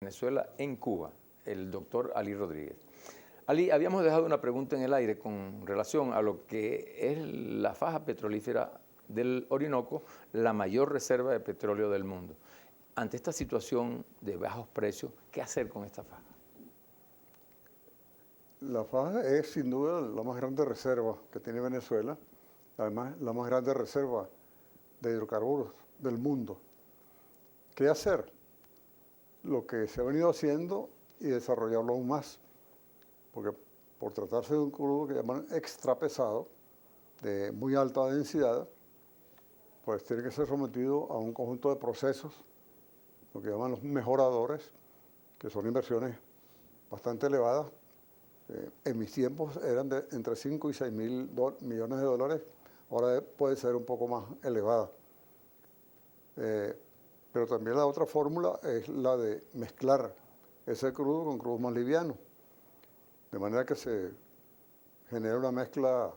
Venezuela en Cuba, el doctor Ali Rodríguez. Ali, habíamos dejado una pregunta en el aire con relación a lo que es la faja petrolífera del Orinoco, la mayor reserva de petróleo del mundo. Ante esta situación de bajos precios, ¿qué hacer con esta faja? La faja es sin duda la más grande reserva que tiene Venezuela, además la más grande reserva de hidrocarburos del mundo. ¿Qué hacer? Lo que se ha venido haciendo y desarrollarlo aún más, porque por tratarse de un crudo que llaman extra pesado, de muy alta densidad, pues tiene que ser sometido a un conjunto de procesos, lo que llaman los mejoradores, que son inversiones bastante elevadas. En mis tiempos eran de entre 5 y 6 mil millones de dólares, ahora puede ser un poco más elevada. Pero también la otra fórmula es la de mezclar ese crudo con crudo más liviano, de manera que se genere una mezcla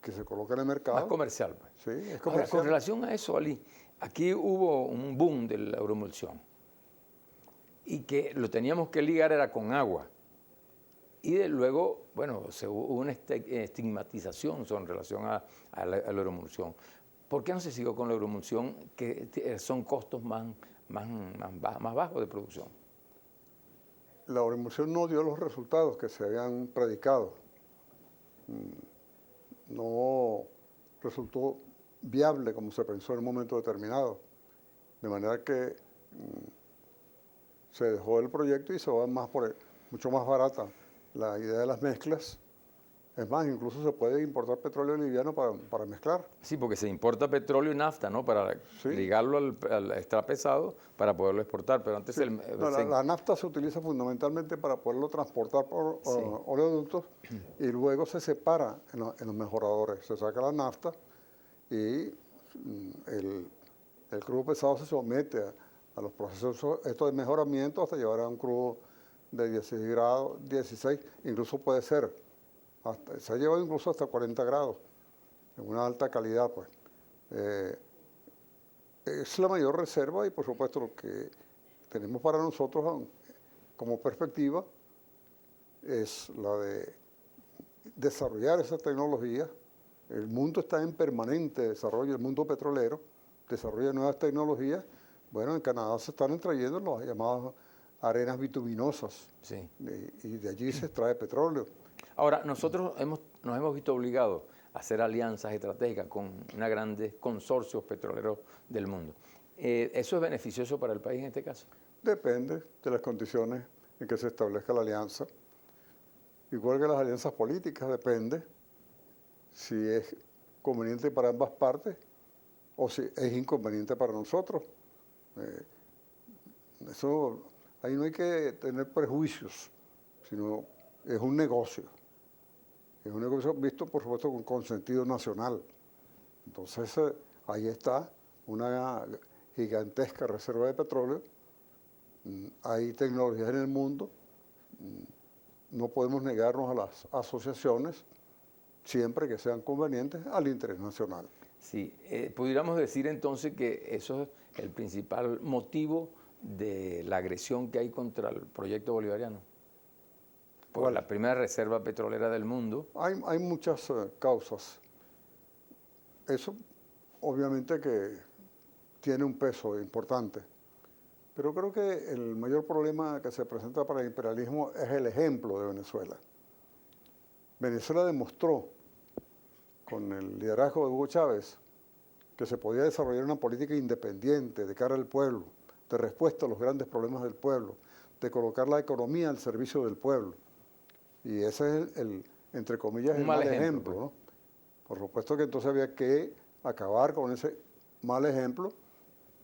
que se coloca en el mercado. Más comercial, pues. Sí, es Ahora, comercial. con relación a eso, Ali, aquí hubo un boom de la euroemulsión y que lo teníamos que ligar era con agua. Y luego, bueno, hubo una estigmatización en relación a la euroemulsión. ¿Por qué no se siguió con la euroemulsión, que son costos más bajos de producción? La euroemulsión no dio los resultados que se habían predicado. No resultó viable como se pensó en un momento determinado. De manera que se dejó el proyecto y se va más mucho más barata la idea de las mezclas. Es más, incluso se puede importar petróleo liviano para mezclar. Sí, porque se importa petróleo y nafta, ¿no? Para ligarlo al extra pesado para poderlo exportar. Pero antes Sí. La nafta se utiliza fundamentalmente para poderlo transportar por oleoductos y luego se separa en los mejoradores. Se saca la nafta y el crudo pesado se somete a los procesos estos de mejoramiento hasta llegar a un crudo de 16 grados, 16, incluso puede ser, se ha llevado incluso hasta 40 grados, en una alta calidad, pues. Es la mayor reserva y por supuesto lo que tenemos para nosotros como perspectiva es la de desarrollar esa tecnología. El mundo está en permanente desarrollo, el mundo petrolero desarrolla nuevas tecnologías. Bueno, en Canadá se están extrayendo las llamadas arenas bituminosas, sí. Y de allí se extrae petróleo. Ahora, nosotros nos hemos visto obligados a hacer alianzas estratégicas con grandes consorcios petroleros del mundo. ¿Eso es beneficioso para el país en este caso? Depende de las condiciones en que se establezca la alianza. Igual que las alianzas políticas, depende si es conveniente para ambas partes o si es inconveniente para nosotros. Ahí no hay que tener prejuicios, sino es un negocio. Es un negocio visto, por supuesto, con sentido nacional. Entonces, ahí está una gigantesca reserva de petróleo. Hay tecnologías en el mundo. No podemos negarnos a las asociaciones, siempre que sean convenientes, al interés nacional. Sí, pudiéramos decir entonces que eso es el principal motivo de la agresión que hay contra el proyecto bolivariano. Por la primera reserva petrolera del mundo. Hay muchas causas. Eso obviamente que tiene un peso importante, pero creo que el mayor problema que se presenta para el imperialismo es el ejemplo de Venezuela. Venezuela demostró con el liderazgo de Hugo Chávez que se podía desarrollar una política independiente de cara al pueblo, de respuesta a los grandes problemas del pueblo, de colocar la economía al servicio del pueblo. Y ese es entre comillas, el mal ejemplo, ¿no? Por supuesto que entonces había que acabar con ese mal ejemplo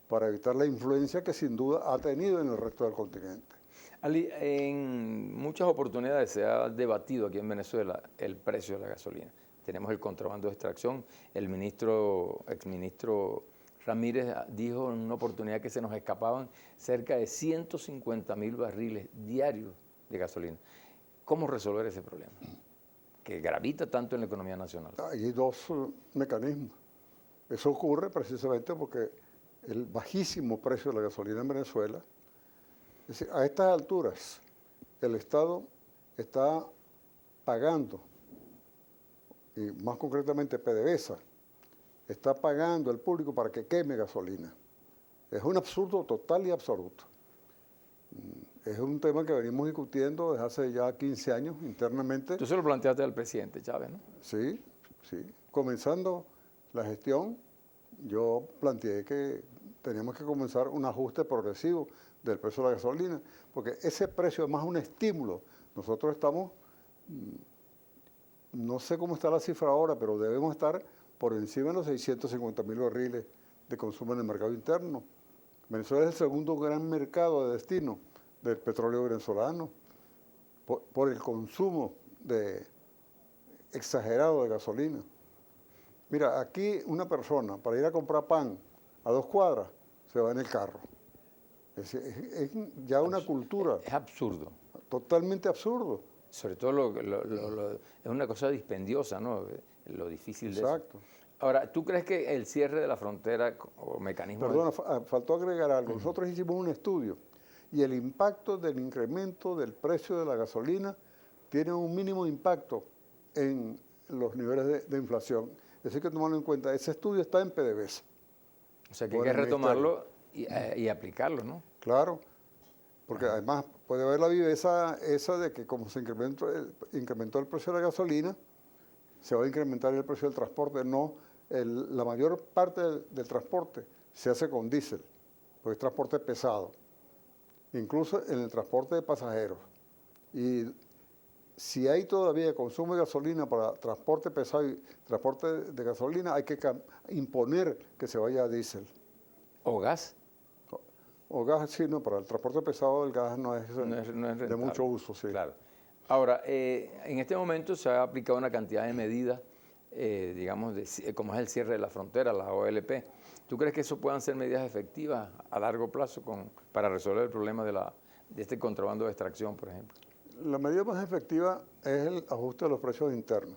para evitar la influencia que sin duda ha tenido en el resto del continente. Ali, en muchas oportunidades se ha debatido aquí en Venezuela el precio de la gasolina. Tenemos el contrabando de extracción. El exministro Ramírez dijo en una oportunidad que se nos escapaban cerca de 150.000 barriles diarios de gasolina. ¿Cómo resolver ese problema que gravita tanto en la economía nacional? Hay dos mecanismos. Eso ocurre precisamente porque el bajísimo precio de la gasolina en Venezuela Es decir, a estas alturas, el Estado está pagando, y más concretamente PDVSA, está pagando el público para que queme gasolina. Es un absurdo total y absoluto. Es un tema que venimos discutiendo desde hace ya 15 años internamente. Tú se lo planteaste al presidente Chávez, ¿no? Sí, sí. Comenzando la gestión, yo planteé que teníamos que comenzar un ajuste progresivo del precio de la gasolina, porque ese precio es más un estímulo. Nosotros estamos, no sé cómo está la cifra ahora, pero debemos estar por encima de los 650.000 barriles de consumo en el mercado interno. Venezuela es el segundo gran mercado de destino del petróleo venezolano por el consumo exagerado de gasolina. Mira, aquí una persona para ir a comprar pan a 2 cuadras se va en el carro. Es ya una cultura. Es absurdo. Totalmente absurdo. Sobre todo es una cosa dispendiosa, ¿no? Lo difícil de eso. Exacto. Ahora, ¿tú crees que el cierre de la frontera o mecanismo... Perdona, faltó agregar algo. Nosotros hicimos un estudio y el impacto del incremento del precio de la gasolina tiene un mínimo impacto en los niveles de inflación. Eso hay que tomarlo en cuenta. Ese estudio está en PDVSA. O sea, que hay que retomarlo y aplicarlo, ¿no? Claro, porque además puede haber la viveza esa de que como se incrementó el precio de la gasolina, se va a incrementar el precio del transporte. No, la mayor parte del transporte se hace con diésel, porque es transporte pesado, incluso en el transporte de pasajeros. Y si hay todavía consumo de gasolina para transporte pesado y transporte de gasolina, hay que imponer que se vaya a diésel. ¿O gas? O gas, sí, no, para el transporte pesado el gas no es rentable. De mucho uso, sí. Claro. Ahora, en este momento se ha aplicado una cantidad de medidas, digamos, como es el cierre de la frontera, la OLP. ¿Tú crees que eso puedan ser medidas efectivas a largo plazo para resolver el problema de este contrabando de extracción, por ejemplo? La medida más efectiva es el ajuste de los precios internos,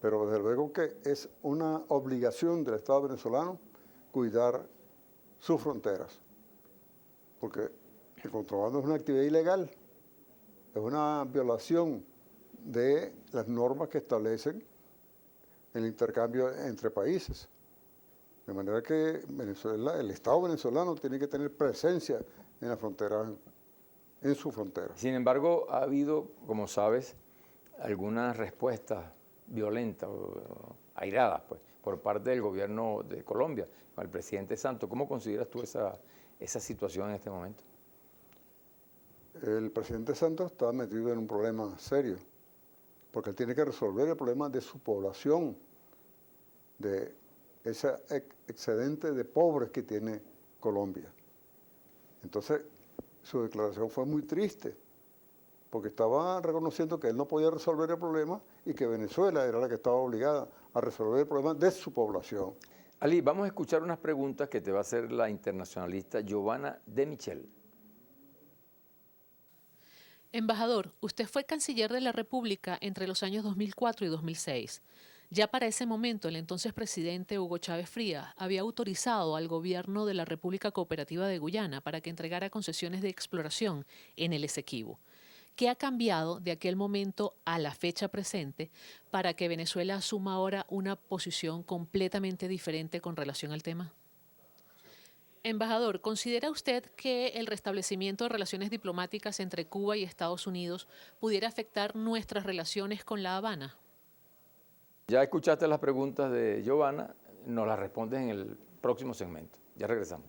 pero desde luego que es una obligación del Estado venezolano cuidar sus fronteras, porque el contrabando es una actividad ilegal, es una violación de las normas que establecen el intercambio entre países. De manera que Venezuela, el Estado venezolano tiene que tener presencia en la frontera, en su frontera. Sin embargo, ha habido, como sabes, algunas respuestas violentas o airadas, pues, por parte del gobierno de Colombia, con el presidente Santos. ¿Cómo consideras tú esa situación en este momento? El presidente Santos está metido en un problema serio, porque él tiene que resolver el problema de su población, de ese excedente de pobres que tiene Colombia. Entonces, su declaración fue muy triste, porque estaba reconociendo que él no podía resolver el problema y que Venezuela era la que estaba obligada a resolver el problema de su población. Ali, vamos a escuchar unas preguntas que te va a hacer la internacionalista Giovanna De Michel. Embajador, usted fue canciller de la República entre los años 2004 y 2006. Ya para ese momento, el entonces presidente Hugo Chávez Frías había autorizado al gobierno de la República Cooperativa de Guyana para que entregara concesiones de exploración en el Esequibo. ¿Qué ha cambiado de aquel momento a la fecha presente para que Venezuela asuma ahora una posición completamente diferente con relación al tema? Embajador, ¿considera usted que el restablecimiento de relaciones diplomáticas entre Cuba y Estados Unidos pudiera afectar nuestras relaciones con La Habana? Ya escuchaste las preguntas de Giovanna, nos las respondes en el próximo segmento. Ya regresamos.